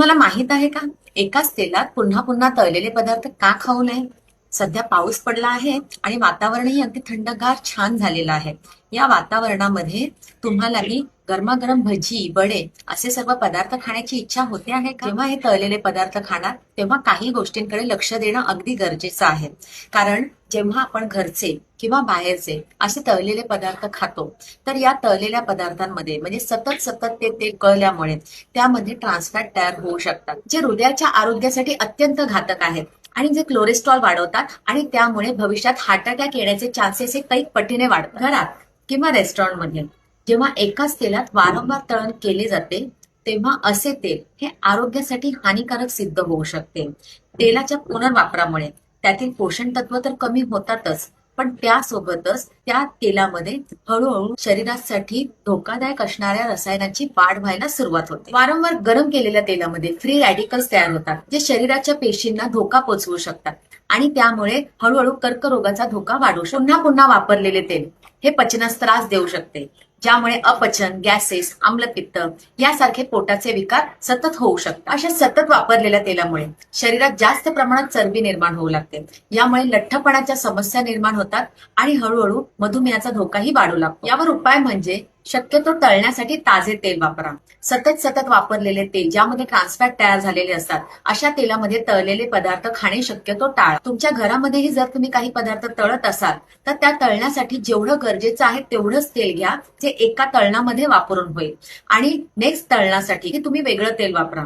तुम्हाला माहित आहे का, एकाच तेलात पुन्हा पुन्हा तळलेले पदार्थ का खाऊ नये? सध्या पाऊस पडला आहे आणि वातावरणही अगदी थंडगार छान झालेलं आहे. या वातावरणामध्ये तुम्हालाही गरमागरम भजी, वडे असे सर्व पदार्थ खाण्याची इच्छा होते आहे का? जेव्हा हे तळलेले पदार्थ खाणार तेव्हा काही गोष्टींकडे लक्ष देणं अगदी गरजेचं आहे. कारण जेव्हा आपण घरचे किंवा बाहेरचे असे तळलेले पदार्थ खातो, तर या तळलेल्या पदार्थांमध्ये म्हणजे सतत सतत ते तेल कळल्यामुळे त्यामध्ये ट्रान्सफॅट तयार होऊ शकतात, जे हृदयाच्या आरोग्यासाठी अत्यंत घातक आहेत आणि जे कोलेस्ट्रॉल वाढवतात आणि त्यामुळे भविष्यात हार्ट अटॅक येण्याचे चान्सेस हे कैक पटीने वाढतात. घरात किंवा रेस्टॉरंटमध्ये जेव्हा एकाच तेलात वारंवार तळण केले जाते, तेव्हा असे तेल हे आरोग्यासाठी हानिकारक सिद्ध होऊ शकते. तेलाच्या पुनर्वापरामुळे त्यातील पोषण तत्व तर कमी होतातच, पण त्यासोबतच त्या तेलामध्ये हळूहळू शरीरासाठी धोकादायक असणाऱ्या रसायनांची वाढ व्हायला सुरुवात होते. वारंवार गरम केलेल्या तेलामध्ये फ्री रॅडिकल्स तयार होतात, जे शरीराच्या पेशींना धोका पोचवू शकतात आणि त्यामुळे हळूहळू कर्करोगाचा धोका वाढू शकतो. पुन्हा पुन्हा वापरलेले तेल हे पचनास त्रास देऊ शकते, ज्यामुळे अपचन, गॅसेस, आम्लपित्त यासारखे पोटाचे विकार सतत होऊ शकतात. अशा सतत वापरलेल्या तेलामुळे शरीरात जास्त प्रमाणात चरबी निर्माण होऊ लागते. यामुळे लठ्ठपणाच्या समस्या निर्माण होतात आणि हळूहळू मधुमेहाचा धोकाही वाढू लागतो. यावर उपाय म्हणजे शक्यतो तळण्यासाठी ताजे तेल वापरा. सतत सतत वापरलेले तेल ज्यामध्ये ट्रान्सफॅट तयार झालेले असतात, अशा तेलामध्ये तळलेले पदार्थ खाणे शक्यतो टाळा. तुमच्या घरामध्येही जर तुम्ही काही पदार्थ तळत असाल तर त्या तळण्यासाठी जेवढं गरजेचं आहे तेवढंच तेल घ्या, जे एका तळणामध्ये वापरून होईल आणि नेक्स्ट तळण्यासाठी तुम्ही वेगळं तेल वापरा.